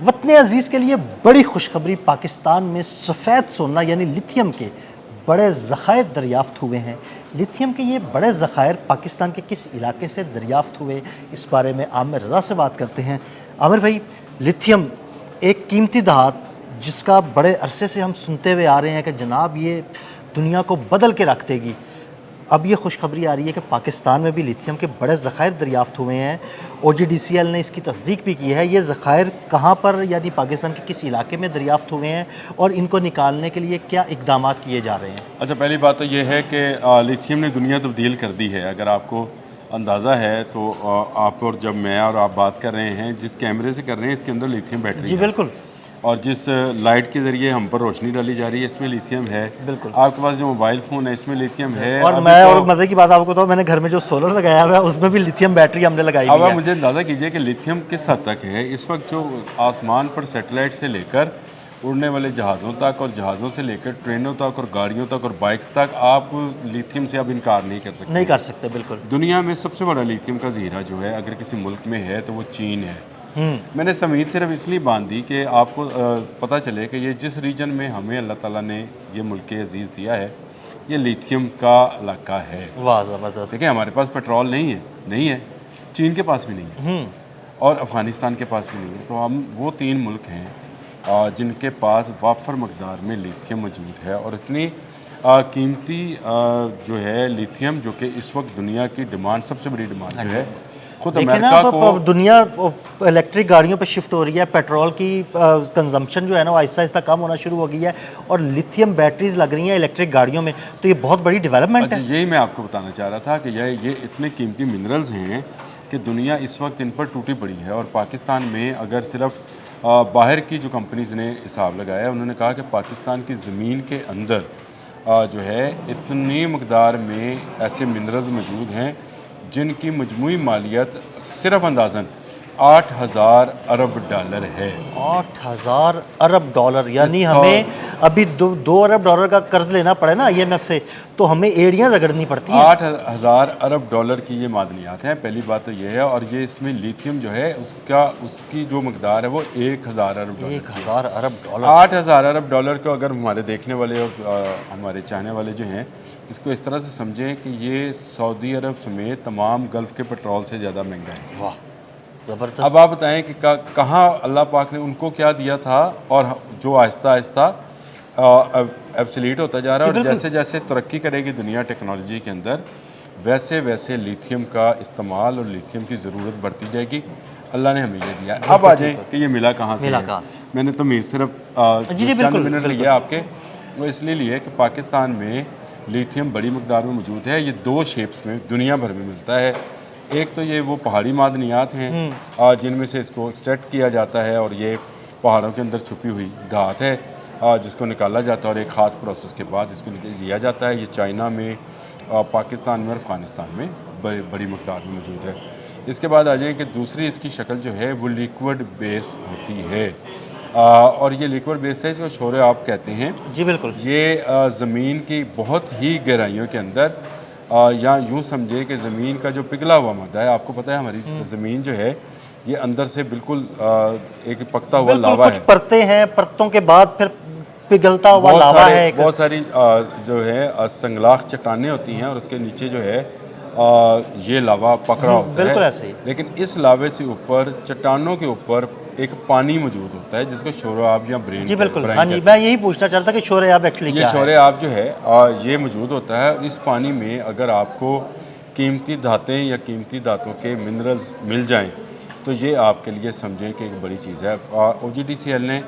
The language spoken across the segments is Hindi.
वतन अजीज़ के लिए बड़ी खुशखबरी, पाकिस्तान में सफ़ेद सोना यानी लिथियम के बड़े ज़खायर दरियाफ़्त हुए हैं। लिथियम के ये बड़े ज़खायर पाकिस्तान के किस इलाके से दरियाफ़्त हुए, इस बारे में आमिर रज़ा से बात करते हैं। आमिर भाई, लिथियम एक कीमती धात जिसका बड़े अरसे से हम सुनते हुए आ रहे हैं कि जनाब ये दुनिया को बदल के रख देगी। अब ये खुशखबरी आ रही है कि पाकिस्तान में भी लिथियम के बड़े ज़खायर दरियाफ़्त हुए हैं। OGDCL ने इसकी तस्दीक भी की है। ये ज़खायर कहाँ पर यानी पाकिस्तान के किस इलाके में दरियाफ़्त हुए हैं और इनको निकालने के लिए क्या इक़दाम किए जा रहे हैं? अच्छा, पहली बात तो ये है कि लिथियम ने दुनिया तब्दील कर दी है। अगर आपको अंदाज़ा है तो आप और जब मैं और आप बात कर रहे हैं, जिस कैमरे से कर रहे हैं, इसके अंदर लिथियम बैटरी जी है। बिल्कुल। और जिस लाइट के ज़रिए हम पर रोशनी डाली जा रही है, इसमें लिथियम है। बिल्कुल। आपके पास जो मोबाइल फ़ोन है, इसमें लिथियम है। और मैं और मज़े की बात आपको बताऊँ, मैंने घर में जो सोलर लगाया हुआ है उसमें भी लिथियम बैटरी हमने लगाई हुई अब है। आप मुझे अंदाज़ा कीजिए कि लिथियम किस हद तक है। इस वक्त जो आसमान पर सैटेलाइट से लेकर उड़ने वाले जहाज़ों तक और जहाज़ों से लेकर ट्रेनों तक और गाड़ियों तक और बाइक्स तक, आप लिथियम से अब इनकार नहीं कर सकते। नहीं कर सकते, बिल्कुल। दुनिया में सबसे बड़ा लिथियम का ज़हीरा जो है, अगर किसी मुल्क में है तो वो चीन है। मैंने तमीज़ सिर्फ इसलिए बांध दी कि आपको पता चले कि ये जिस रीजन में हमें अल्लाह ताला ने ये मुल्क अज़ीज़ दिया है, ये लिथियम का इलाका है। वाह, ज़बरदस्त। देखिए, हमारे पास पेट्रोल नहीं है, चीन के पास भी नहीं है और अफ़गानिस्तान के पास भी नहीं है। तो हम वो 3 मुल्क हैं जिनके पास वाफर मकदार में लिथियम मौजूद है। और इतनी कीमती जो है लिथियम, जो कि इस वक्त दुनिया की डिमांड, सबसे बड़ी डिमांड जो है, खुद देखिए ना, अमेरिका को। अब दुनिया इलेक्ट्रिक गाड़ियों पे शिफ्ट हो रही है। पेट्रोल की कंजम्पशन जो है ना वो आहिस्ता आहिस्ता कम होना शुरू हो गई है और लिथियम बैटरीज लग रही हैं इलेक्ट्रिक गाड़ियों में। तो ये बहुत बड़ी डेवलपमेंट है। यही मैं आपको बताना चाह रहा था कि ये इतने कीमती मिनरल्स हैं कि दुनिया इस वक्त इन पर टूटी पड़ी है। और पाकिस्तान में अगर सिर्फ बाहर की जो कंपनीज़ ने हिसाब लगाया, उन्होंने कहा कि पाकिस्तान की ज़मीन के अंदर जो है इतनी मकदार में ऐसे मिनरल्स मौजूद हैं जिनकी मजमूई मालियत सिर्फ अंदाज़न 8,000 अरब डॉलर है। 8,000 अरब डॉलर, यानी हमें अभी 2 अरब डॉलर का कर्ज लेना पड़े ना IMF से तो हमें एड़ियाँ रगड़नी पड़ती हैं। 8,000 अरब डॉलर की ये मादनियात हैं। पहली बात तो ये है। और ये इसमें लिथियम जो है उसकी जो मकदार है वो 1,000 अरब डॉलर 1,000 अरब डॉलर। 8,000 अरब डॉलर को अगर हमारे देखने वाले और हमारे चाहने वाले जो हैं, इसको इस तरह से समझें कि ये सऊदी अरब समेत तमाम गल्फ़ के पेट्रोल से ज़्यादा महंगा है। वाह, ज़बरदस्त। अब आप बताएं कि कहाँ अल्लाह पाक ने उनको क्या दिया था और जो आहिस्ता आहिस्ता एब्सोल्यूट होता जा रहा है। और जैसे जैसे तरक्की करेगी दुनिया टेक्नोलॉजी के अंदर, वैसे वैसे लिथियम का इस्तेमाल और लिथियम की ज़रूरत बढ़ती जाएगी। अल्लाह ने हमें ये दिया। अब आ जाए कि ये मिला कहाँ से है। मैंने तो सिर्फ चंद मिनट लिया आपके, वो इसलिए लिए कि पाकिस्तान में लिथियम बड़ी मकदार में मौजूद है। ये 2 शेप्स में दुनिया भर में मिलता है। एक तो ये वो पहाड़ी मादनियात हैं जिनमें से इसको एक्सट्रैक्ट किया जाता है और ये पहाड़ों के अंदर छुपी हुई धात है जिसको निकाला जाता है और एक ख़ास प्रोसेस के बाद इसको लिया जाता है। ये चाइना में, पाकिस्तान में और अफ़गानिस्तान में बड़ी मकदार में मौजूद है। इसके बाद आ जाए कि दूसरी इसकी शक्ल जो है वो लिक्विड बेस होती है और ये लिक्विड बेस है, इसको शोरे आप कहते हैं। जी बिल्कुल। ये ज़मीन की बहुत ही गहराइयों के अंदर या यूँ समझे कि ज़मीन का जो पिघला हुआ मादा है, आपको पता है हमारी ज़मीन जो है ये अंदर से बिल्कुल एक पकता हुआ लावा है। कुछ परतें हैं, परतों के बाद फिर पिघलता हुआ लावा है। बहुत सारी जो है संगलाख चट्टानें होती हैं और उसके नीचे जो है ये लावा पकड़ा होता है। बिल्कुल ऐसे ही। लेकिन इस लावे से ऊपर, चट्टानों के ऊपर एक पानी मौजूद होता है जिसको शोरआब या ब्रेन। जी बिल्कुल। हाँ जी, मैं यही पूछना चाहता था कि शोरआब एक्चुअली क्या है। ये शोरआब जो है ये मौजूद होता है। इस पानी में अगर आपको कीमती धातें या कीमती धातों के मिनरल्स मिल जाएं तो ये आपके लिए समझें कि एक बड़ी चीज़ है। OGDCL ने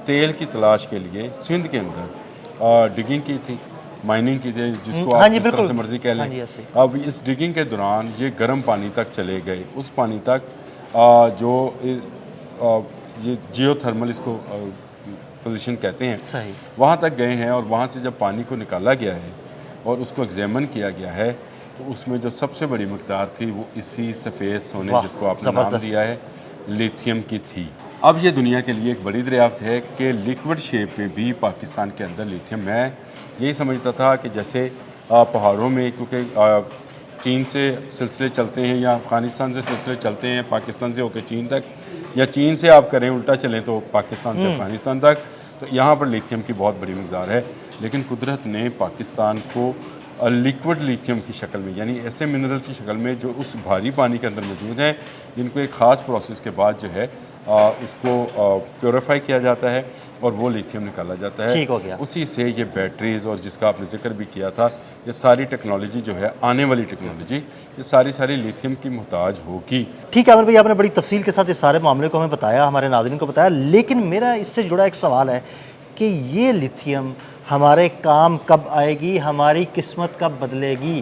तेल की तलाश के लिए सिंध के अंदर डिगिंग की थी, माइनिंग की थी, जिसको आप जिस तरह से मर्जी कह लें। अब इस डिगिंग के दौरान ये गर्म पानी तक चले गए। उस पानी तक जो ये जियोथर्मल इसको पोजीशन कहते हैं, सही, वहाँ तक गए हैं। और वहाँ से जब पानी को निकाला गया है और उसको एग्जामिन किया गया है तो उसमें जो सबसे बड़ी मकदार थी वो इसी सफ़ेद सोने, जिसको आपने नाम दिया है लिथियम की थी। अब ये दुनिया के लिए एक बड़ी दरियाफ्त है कि लिक्विड शेप में भी पाकिस्तान के अंदर लिथियम है। यही समझता था कि जैसे पहाड़ों में, क्योंकि चीन से सिलसिले चलते हैं या अफ़गानिस्तान से सिलसिले चलते हैं, पाकिस्तान से होकर चीन तक, या चीन से आप करें उल्टा चलें तो पाकिस्तान से अफगानिस्तान तक, तो यहाँ पर लिथियम की बहुत बड़ी मकदार है। लेकिन कुदरत ने पाकिस्तान को लिक्विड लिथियम की शक्ल में, यानी ऐसे मिनरल्स की शक्ल में जो उस भारी पानी के अंदर मौजूद हैं, जिनको एक ख़ास प्रोसेस के बाद जो है उसको प्योरीफाई किया जाता है और वो लिथियम निकाला जाता है। ठीक हो गया। उसी से ये बैटरीज और जिसका आपने जिक्र भी किया था, ये सारी टेक्नोलॉजी जो है, आने वाली टेक्नोलॉजी, ये सारी लिथियम की मोहताज होगी। ठीक है आमिर भाई, आपने बड़ी तफसील के साथ इस सारे मामले को हमें बताया, हमारे नाज़रीन को बताया, लेकिन मेरा इससे जुड़ा एक सवाल है कि ये लिथियम हमारे काम कब आएगी, हमारी किस्मत कब बदलेगी?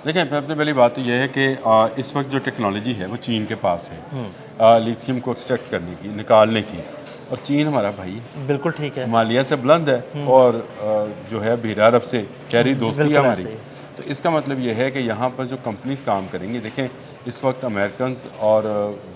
देखिए, सबसे पहली बात तो यह है कि इस वक्त जो टेक्नोलॉजी है वो चीन के पास है लिथियम को एक्सट्रैक्ट करने की, निकालने की, और चीन हमारा भाई है, बिल्कुल ठीक है, हिमालय से बुलंद है और जो है बहीरा अरब से गहरी दोस्ती है बिल्कुल हमारी। ऐसे ही। तो इसका मतलब ये है कि यहाँ पर जो कंपनीज काम करेंगी, देखें इस वक्त अमेरिकन और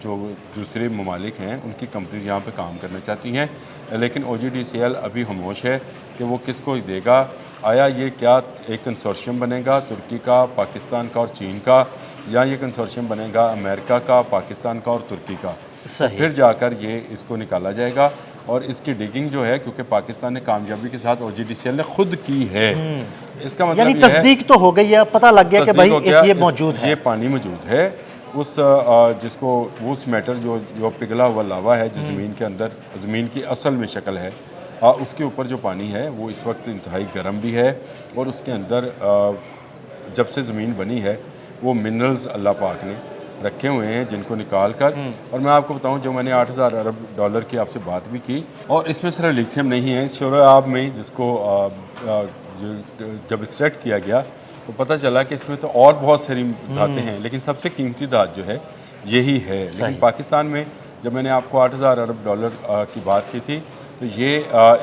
जो दूसरे ममालिक हैं उनकी कंपनीज यहाँ पे काम करना चाहती हैं, लेकिन OGDCL अभी खामोश है कि वो किसको देगा। आया ये क्या एक कंसोर्शियम बनेगा तुर्की का, पाकिस्तान का और चीन का, या ये कंसोर्शियम बनेगा अमेरिका का, पाकिस्तान का और तुर्की का? सही। फिर जाकर ये इसको निकाला जाएगा। और इसकी डिगिंग जो है, क्योंकि पाकिस्तान ने कामयाबी के साथ OGDCL ने खुद की है, इसका मतलब यानी ये है तस्दीक तो हो गई है, पता लग गया कि तस्दीक भाई हो गया, ये मौजूद है। ये पानी मौजूद है। उस जिसको उस मैटर जो पिघला हुआ लावा है जो ज़मीन के अंदर, ज़मीन की असल में शक्ल है, उसके ऊपर जो पानी है वो इस वक्त इंतहाई गर्म भी है, और उसके अंदर जब से ज़मीन बनी है वो मिनरल्स अल्लाह पाक ने रखे हुए हैं जिनको निकाल कर। और मैं आपको बताऊं, जो मैंने 8,000 अरब डॉलर की आपसे बात भी की, और इसमें सिर्फ लिथियम नहीं है, इस शोराब में जिसको जब एक्सट्रैक्ट किया गया तो पता चला कि इसमें तो और बहुत सारी धातें हैं, लेकिन सबसे कीमती धात जो है यही है। लेकिन पाकिस्तान में जब मैंने आपको 8,000 अरब डॉलर की बात की थी, तो ये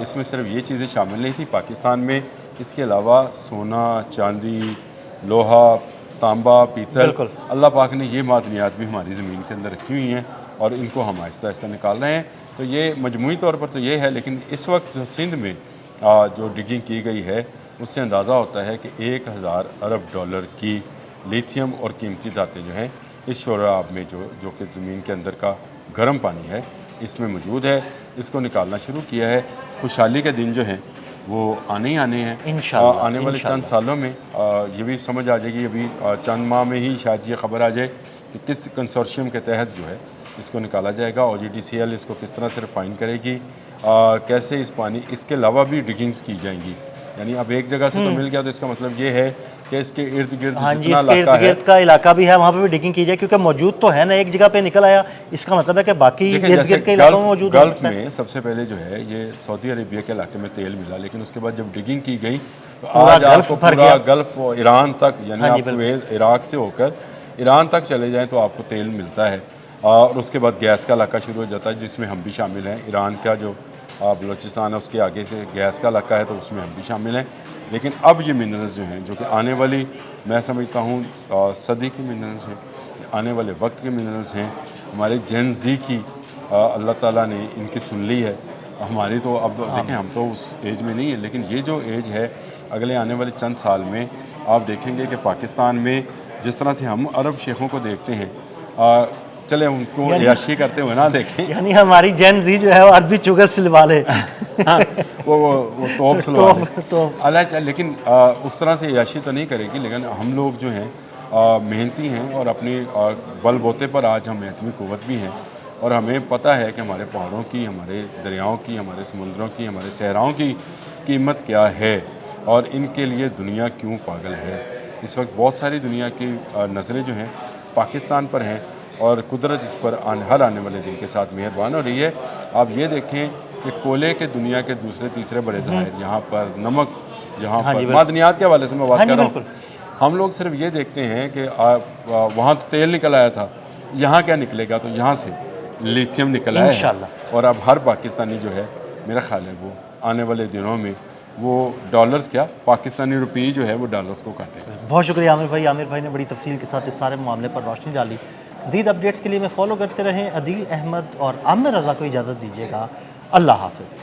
इसमें सिर्फ ये चीज़ें शामिल नहीं थी। पाकिस्तान में इसके अलावा सोना, चांदी, लोहा, तांबा, पीतल, अल्लाह पाक ने ये मादनियात भी हमारी ज़मीन के अंदर रखी हुई हैं और इनको हम आहिस्ता आहिस्ता निकाल रहे हैं। तो ये मजमूई तौर पर तो ये है, लेकिन इस वक्त जो सिंध में जो डिगिंग की गई है उससे अंदाज़ा होता है कि 1,000 अरब डॉलर की लिथियम और कीमती धातें जो हैं इस शोराब में जो कि ज़मीन के अंदर का गर्म पानी है इसमें मौजूद है। इसको निकालना शुरू किया है। खुशहाली के दिन जो हैं वो आने ही आने हैं इंशाअल्लाह। आने वाले चंद सालों में ये भी समझ आ जाएगी, अभी चंद माह में ही शायद ये खबर आ जाए कि किस कंसोर्शियम के तहत जो है इसको निकाला जाएगा। OGDCL इसको किस तरह से रिफाइन करेगी, कैसे इस पानी, इसके अलावा भी डिगिंग्स की जाएंगी। यानी अब एक जगह से तो मिल गया, तो इसका मतलब ये है कि इसके इर्द गिर्द हाँ जी, जितना इसके इलाका इर्द गिर्द का इलाका भी है, वहाँ पे भी डिगिंग की जाए, क्योंकि मौजूद तो है ना, एक जगह पे निकल आया, इसका मतलब है कि बाकी देखें, इर्द जैसे गिर्द के इलाकों में मौजूद हो गल्फ सकता है। में सबसे पहले जो है ये सऊदी अरेबिया के इलाके में तेल मिला, लेकिन उसके बाद जब डिगिंग की गई तो पूरा आज गल्फ आपको भर पूरा गया। गल्फ और ईरान तक, यानी हाँ जी, आप कुवैत, इराक से होकर ईरान तक चले जाएं तो आपको तेल मिलता है। और उसके बाद गैस का इलाका शुरू हो जाता है जिसमें हम भी शामिल हैं। ईरान का जो बलूचिस्तान है उसके आगे से गैस का इलाका है, तो उसमें हम भी शामिल हैं। लेकिन अब ये मिनरल्स जो हैं, जो कि आने वाली, मैं समझता हूँ सदी के मिनरल्स हैं, आने वाले वक्त के मिनरल्स हैं। हमारे जेन ज़ी की अल्लाह ताला ने इनकी सुन ली है। हमारी तो अब देखें, हम तो उस एज में नहीं है, लेकिन ये जो एज है अगले आने वाले चंद साल में आप देखेंगे कि पाकिस्तान में जिस तरह से हम अरब शेखों को देखते हैं, चले उनको याशी करते हुए ना देखें, यानी हमारी जेन जी जो है वो अरबी चुगर सिलवा ले। हाँ, वो तोप सलवा ले। लेकिन उस तरह से याशी तो नहीं करेगी, लेकिन हम लोग जो हैं मेहनती हैं और अपनी बल बोते पर आज हम इतनी कुव्वत भी हैं, और हमें पता है कि हमारे पहाड़ों की, हमारे दरियाओं की, हमारे समुद्रों की, हमारे सहराओं की कीमत क्या है और इनके लिए दुनिया क्यों पागल है। इस वक्त बहुत सारी दुनिया की नज़रें जो हैं पाकिस्तान पर हैं, और कुदरत इस पर हर आने वाले दिन के साथ मेहरबान हो रही है। आप ये देखें कि कोयले के दुनिया के दूसरे तीसरे बड़े ज़ाहिर, यहाँ पर नमक, यहाँ पर मादनियात के हवाले से मैं बात कर रहा हूँ, हम लोग सिर्फ ये देखते हैं कि वहाँ तो तेल निकल आया था, यहाँ क्या निकलेगा, तो यहाँ से लिथियम निकल आया है। और अब हर पाकिस्तानी जो है, मेरा ख्याल है वो आने वाले दिनों में वो डॉलर्स क्या, पाकिस्तानी रुपये जो है वो डॉलर्स को काटेगा। बहुत शुक्रिया आमिर भाई। आमिर भाई ने बड़ी तफसील के साथ इस सारे मामले पर रोशनी डाली। मज़ीद अपडेट्स के लिए मैं फॉलो करते रहें अदील अहमद और आमिर रज़ा को इजाज़त दीजिएगा। अल्लाह हाफ़िज़।